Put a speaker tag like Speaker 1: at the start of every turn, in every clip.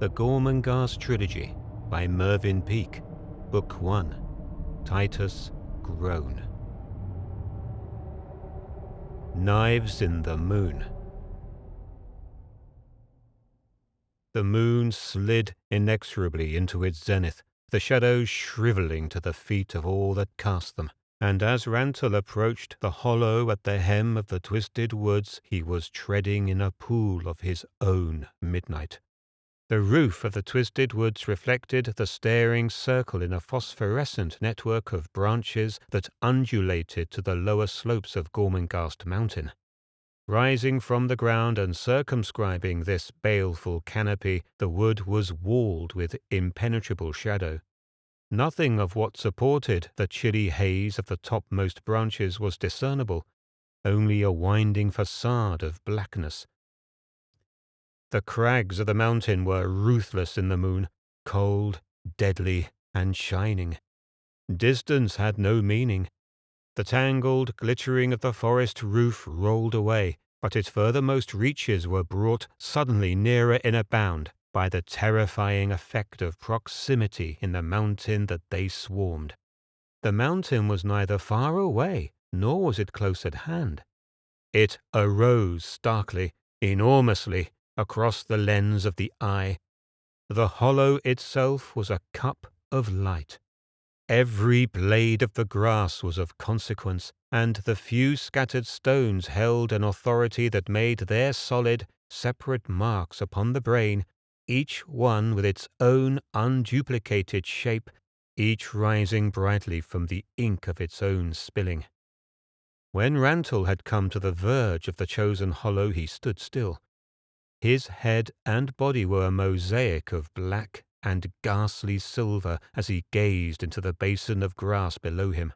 Speaker 1: The Gormenghast Trilogy by Mervyn Peake, Book 1, Titus Groan. Knives in the Moon. The moon slid inexorably into its zenith, the shadows shrivelling to the feet of all that cast them, and as Rantel approached the hollow at the hem of the twisted woods, he was treading in a pool of his own midnight. The roof of the twisted woods reflected the staring circle in a phosphorescent network of branches that undulated to the lower slopes of Gormenghast Mountain. Rising from the ground and circumscribing this baleful canopy, the wood was walled with impenetrable shadow. Nothing of what supported the chilly haze of the topmost branches was discernible, only a winding facade of blackness. The crags of the mountain were ruthless in the moon, cold, deadly, and shining. Distance had no meaning. The tangled glittering of the forest roof rolled away, but its furthermost reaches were brought suddenly nearer in a bound by the terrifying effect of proximity in the mountain that they swarmed. The mountain was neither far away, nor was it close at hand. It arose starkly, enormously, across the lens of the eye. The hollow itself was a cup of light. Every blade of the grass was of consequence, and the few scattered stones held an authority that made their solid, separate marks upon the brain, each one with its own unduplicated shape, each rising brightly from the ink of its own spilling. When Rantel had come to the verge of the chosen hollow, he stood still. His head and body were a mosaic of black and ghastly silver as he gazed into the basin of grass below him.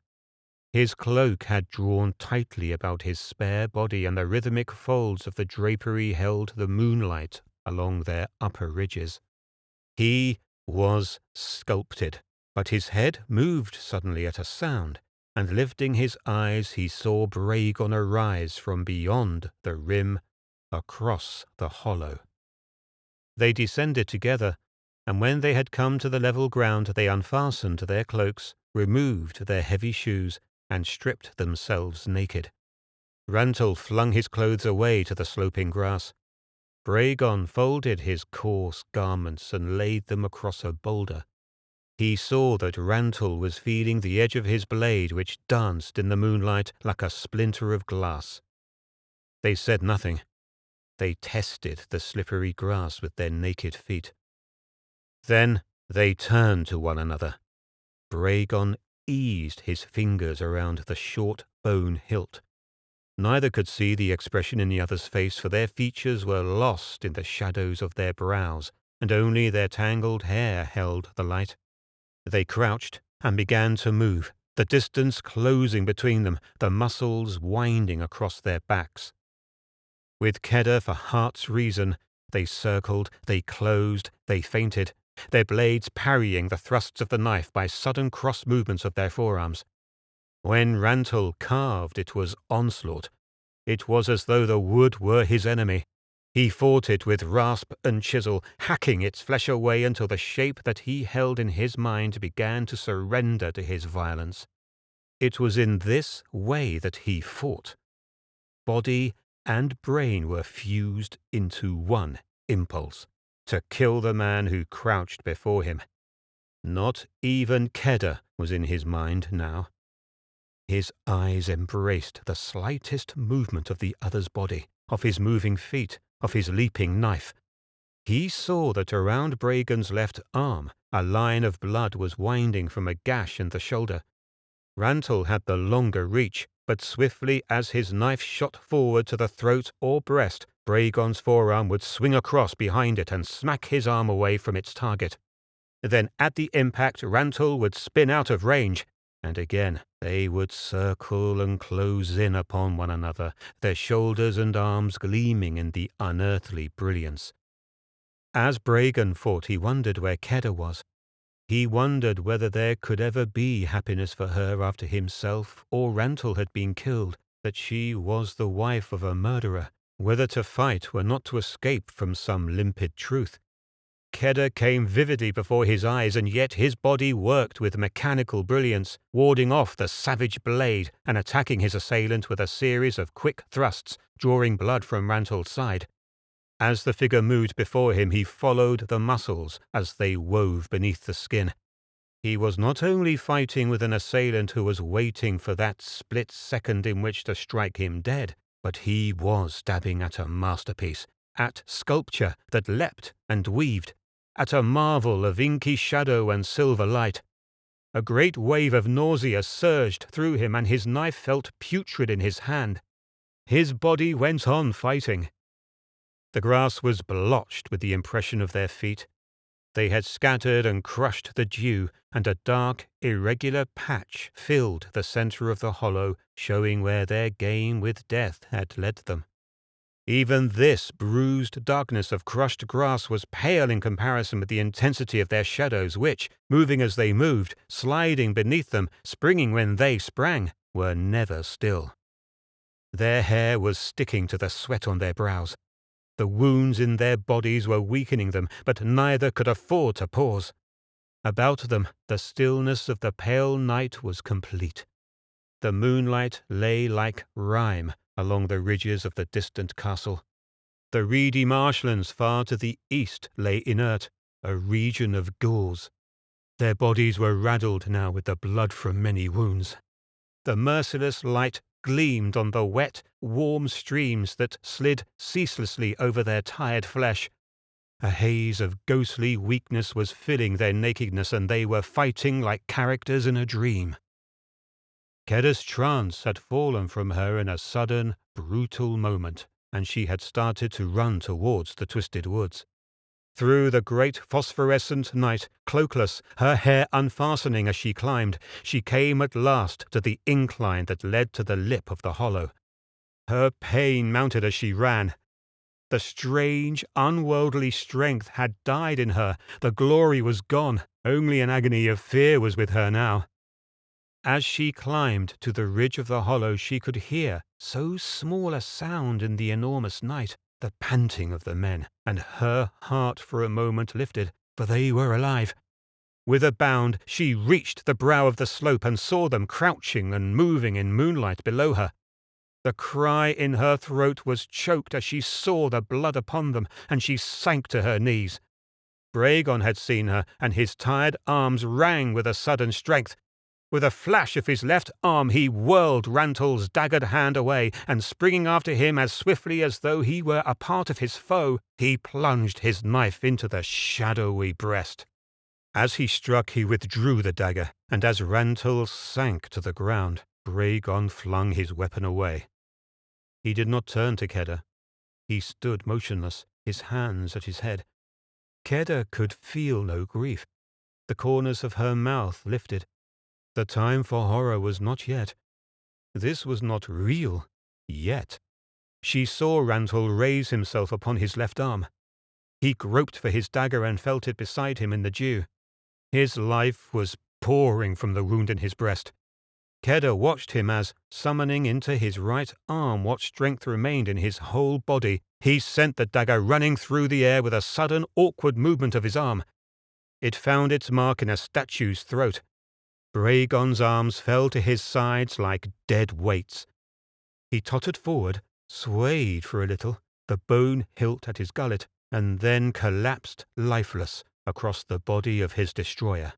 Speaker 1: His cloak had drawn tightly about his spare body, and the rhythmic folds of the drapery held the moonlight along their upper ridges. He was sculpted, but his head moved suddenly at a sound, and lifting his eyes he saw Bragon arise from beyond the rim across the hollow. They descended together, and when they had come to the level ground they unfastened their cloaks, removed their heavy shoes, and stripped themselves naked. Rantel flung his clothes away to the sloping grass. Bragon folded his coarse garments and laid them across a boulder. He saw that Rantel was feeling the edge of his blade, which danced in the moonlight like a splinter of glass. They said nothing. They tested the slippery grass with their naked feet. Then they turned to one another. Bragon eased his fingers around the short bone hilt. Neither could see the expression in the other's face, for their features were lost in the shadows of their brows, and only their tangled hair held the light. They crouched and began to move, the distance closing between them, the muscles winding across their backs. With Kedar for heart's reason, they circled, they closed, they feinted, their blades parrying the thrusts of the knife by sudden cross movements of their forearms. When Rantel carved, it was onslaught. It was as though the wood were his enemy. He fought it with rasp and chisel, hacking its flesh away until the shape that he held in his mind began to surrender to his violence. It was in this way that he fought. Body and brain were fused into one impulse, to kill the man who crouched before him. Not even Kedar was in his mind now. His eyes embraced the slightest movement of the other's body, of his moving feet, of his leaping knife. He saw that around Bragon's left arm a line of blood was winding from a gash in the shoulder. Rantel had the longer reach, but swiftly as his knife shot forward to the throat or breast, Bragon's forearm would swing across behind it and smack his arm away from its target. Then at the impact, Rantel would spin out of range, and again they would circle and close in upon one another, their shoulders and arms gleaming in the unearthly brilliance. As Bragon fought, he wondered where Kedar was. He wondered whether there could ever be happiness for her after himself or Rantel had been killed, that she was the wife of a murderer, whether to fight were not to escape from some limpid truth. Kedda came vividly before his eyes, and yet his body worked with mechanical brilliance, warding off the savage blade and attacking his assailant with a series of quick thrusts, drawing blood from Rantul's side. As the figure moved before him, he followed the muscles as they wove beneath the skin. He was not only fighting with an assailant who was waiting for that split second in which to strike him dead, but he was stabbing at a masterpiece, at sculpture that leapt and weaved, at a marvel of inky shadow and silver light. A great wave of nausea surged through him, and his knife felt putrid in his hand. His body went on fighting. The grass was blotched with the impression of their feet. They had scattered and crushed the dew, and a dark, irregular patch filled the centre of the hollow, showing where their game with death had led them. Even this bruised darkness of crushed grass was pale in comparison with the intensity of their shadows, which, moving as they moved, sliding beneath them, springing when they sprang, were never still. Their hair was sticking to the sweat on their brows. The wounds in their bodies were weakening them, but neither could afford to pause. About them, the stillness of the pale night was complete. The moonlight lay like rime along the ridges of the distant castle. The reedy marshlands far to the east lay inert, a region of ghouls. Their bodies were raddled now with the blood from many wounds. The merciless light gleamed on the wet, warm streams that slid ceaselessly over their tired flesh. A haze of ghostly weakness was filling their nakedness, and they were fighting like characters in a dream. Kedda's trance had fallen from her in a sudden, brutal moment, and she had started to run towards the twisted woods. Through the great phosphorescent night, cloakless, her hair unfastening as she climbed, she came at last to the incline that led to the lip of the hollow. Her pain mounted as she ran. The strange, unworldly strength had died in her. The glory was gone. Only an agony of fear was with her now. As she climbed to the ridge of the hollow, she could hear so small a sound in the enormous night, the panting of the men, and her heart for a moment lifted, for they were alive. With a bound, she reached the brow of the slope and saw them crouching and moving in moonlight below her. The cry in her throat was choked as she saw the blood upon them, and she sank to her knees. Bragon had seen her, and his tired arms rang with a sudden strength. With a flash of his left arm, he whirled Rantul's daggered hand away, and springing after him as swiftly as though he were a part of his foe, he plunged his knife into the shadowy breast. As he struck, he withdrew the dagger, and as Rantul sank to the ground, Bragon flung his weapon away. He did not turn to Kedda. He stood motionless, his hands at his head. Kedda could feel no grief. The corners of her mouth lifted. The time for horror was not yet. This was not real, yet. She saw Rantul raise himself upon his left arm. He groped for his dagger and felt it beside him in the dew. His life was pouring from the wound in his breast. Kedda watched him as, summoning into his right arm what strength remained in his whole body, he sent the dagger running through the air with a sudden, awkward movement of his arm. It found its mark in a statue's throat. Bragon's arms fell to his sides like dead weights. He tottered forward, swayed for a little, the bone hilt at his gullet, and then collapsed lifeless across the body of his destroyer.